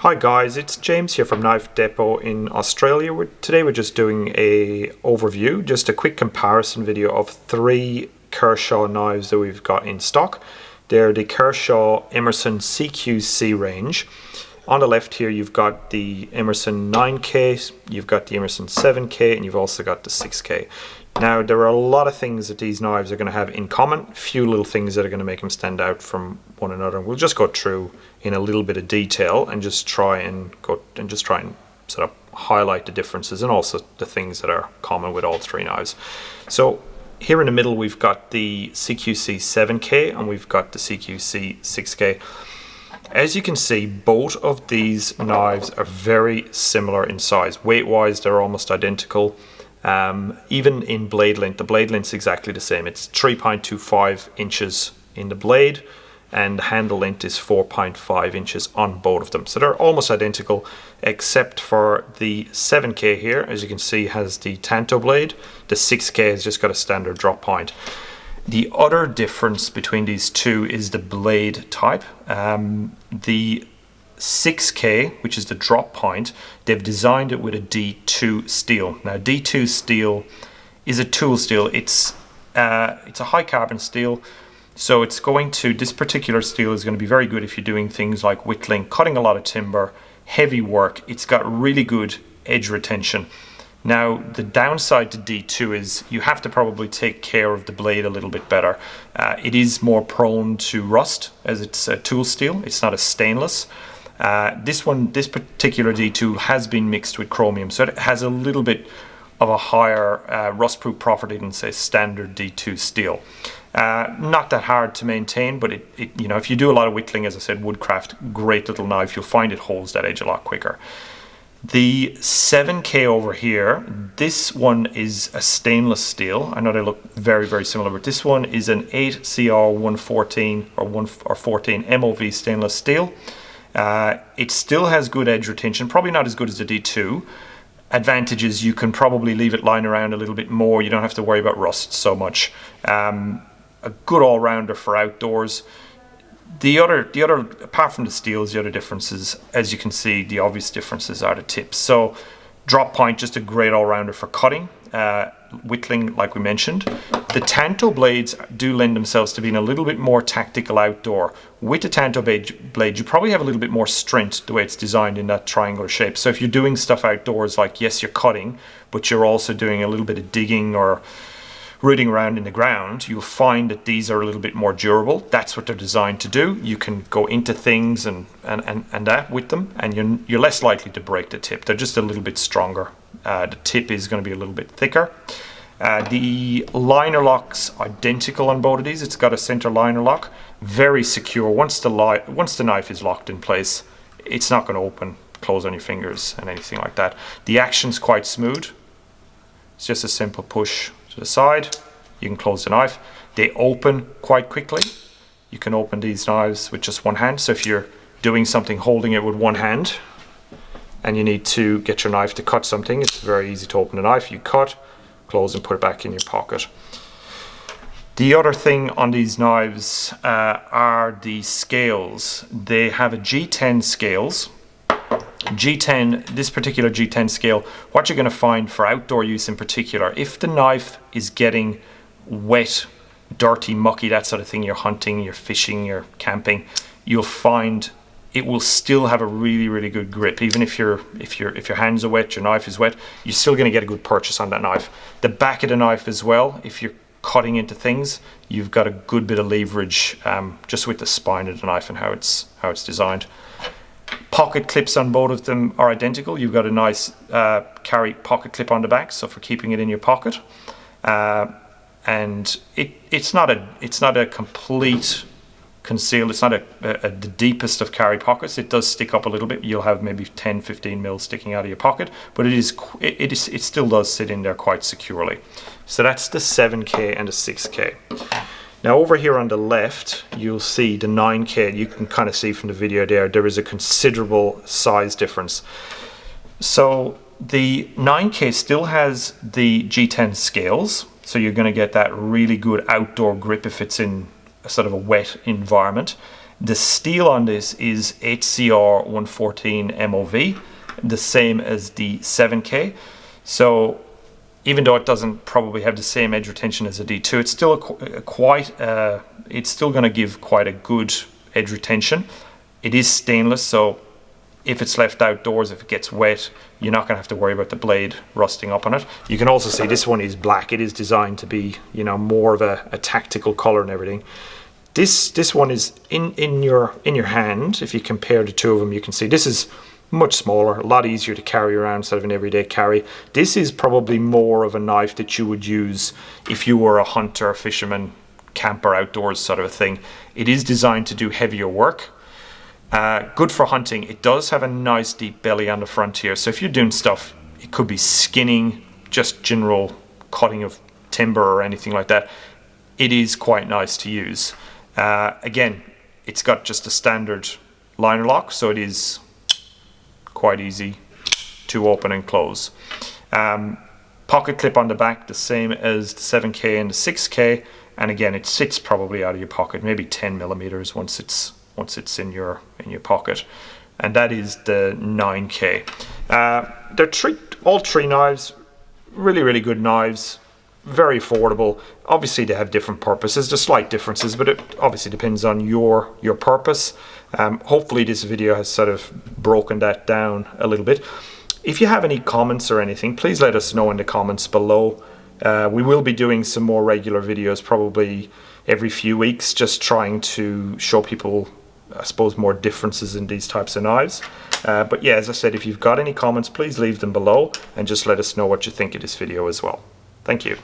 Hi guys, it's James here from Knife Depot in Australia. Today we're just doing a overview, just a quick comparison video of three Kershaw knives that we've got in stock. They're the Kershaw-Emerson CQC range. On the left here you've got the Emerson 9K, you've got the Emerson 7K, and you've also got the 6K. Now there are a lot of things that these knives are going to have in common, few little things that are going to make them stand out from one another. We'll just go through in a little bit of detail and just try and sort of highlight the differences and also the things that are common with all three knives. So here in the middle we've got the CQC 7K and we've got the CQC 6K. As you can see, both of these knives are very similar in size. Weight-wise, they're almost identical. Even in blade length, the blade length is exactly the same. It's 3.25 inches in the blade, and the handle length is 4.5 inches on both of them. So they're almost identical, except for the 7K here, as you can see, has the Tanto blade. The 6K has just got a standard drop point. The other difference between these two is the blade type. The 6K, which is the drop point, they've designed it with a D2 steel. Now D2 steel is a tool steel. It's a high carbon steel, so this particular steel is going to be very good if you're doing things like whittling, cutting a lot of timber, heavy work. It's got really good edge retention. Now the downside to D2 is you have to probably take care of the blade a little bit better. It is more prone to rust as it's a tool steel. It's not a stainless. This particular D2 has been mixed with chromium, so it has a little bit of a higher rust-proof property than, say, standard D2 steel. Not that hard to maintain, but if you do a lot of whittling, as I said, woodcraft, great little knife. You'll find it holds that edge a lot quicker. The 7K over here, this one is a stainless steel. I know they look very, very similar, but this one is an 8CR114 or 14 MOV stainless steel. It still has good edge retention, probably not as good as the D2. Advantages, you can probably leave it lying around a little bit more. You don't have to worry about rust so much. A good all-rounder for outdoors. The other, apart from the steels, the other differences, as you can see, the obvious differences are the tips. So drop point, just a great all-rounder for cutting, whittling, like we mentioned. The Tanto blades do lend themselves to being a little bit more tactical outdoor. With the Tanto blade, you probably have a little bit more strength the way it's designed in that triangular shape. So if you're doing stuff outdoors, like yes, you're cutting, but you're also doing a little bit of digging or rooting around in the ground, you'll find that these are a little bit more durable. That's what they're designed to do. You can go into things and that with them, and you're less likely to break the tip. They're just a little bit stronger. The tip is going to be a little bit thicker. The liner lock's identical on both of these. It's got a center liner lock, very secure. Once the knife is locked in place, it's not going to open, close on your fingers and anything like that. The action's quite smooth. It's just a simple push to the side. You can close the knife. They open quite quickly. You can open these knives with just one hand. So if you're doing something holding it with one hand and you need to get your knife to cut something, it's very easy to open the knife. You cut, close, and put it back in your pocket. The other thing on these knives are the scales. They have a G10 scales. G10, this particular G10 scale, what you're going to find for outdoor use in particular, if the knife is getting wet, dirty, mucky, that sort of thing, you're hunting, you're fishing, you're camping, you'll find it will still have a really, really good grip. Even if your hands are wet, your knife is wet, you're still going to get a good purchase on that knife. The back of the knife as well, if you're cutting into things, you've got a good bit of leverage just with the spine of the knife and how it's designed. Pocket clips on both of them are identical. You've got a nice carry pocket clip on the back, so for keeping it in your pocket. And it's not a complete conceal. It's not the deepest of carry pockets. It does stick up a little bit. You'll have maybe 10-15 mil sticking out of your pocket, but it still does sit in there quite securely. So that's the 7K and the 6K. Now over here on the left, you'll see the 9K. You can kind of see from the video there is a considerable size difference. So the 9K still has the G10 scales, so you're going to get that really good outdoor grip if it's in a sort of a wet environment. The steel on this is HCR 114 MOV, the same as the 7K. So even though it doesn't probably have the same edge retention as a D2, it's still it's still going to give quite a good edge retention. It is stainless, so if it's left outdoors, if it gets wet, you're not going to have to worry about the blade rusting up on it. You can also see this one is black. It is designed to be, you know, more of a tactical color and everything. This one is in your hand. If you compare the two of them, you can see this is much smaller, a lot easier to carry around instead of an everyday carry. This is probably more of a knife that you would use if you were a hunter, fisherman, camper, outdoors sort of a thing. It is designed to do heavier work. Good for hunting. It does have a nice deep belly on the front here, so if you're doing stuff, it could be skinning, just general cutting of timber or anything like that, it is quite nice to use. Again, it's got just a standard liner lock, so it is quite easy to open and close. Pocket clip on the back, the same as the 7K and the 6K, and again, it sits probably out of your pocket, maybe 10 millimeters once it's in your pocket, and that is the 9K. They're all three knives, really good knives, very affordable. Obviously they have different purposes, there's slight differences, but it obviously depends on your purpose. Hopefully this video has sort of broken that down a little bit. If you have any comments or anything, please let us know in the comments below. We will be doing some more regular videos, probably every few weeks, just trying to show people, I suppose, more differences in these types of knives. But yeah, as I said, if you've got any comments, please leave them below and just let us know what you think of this video as well. Thank you.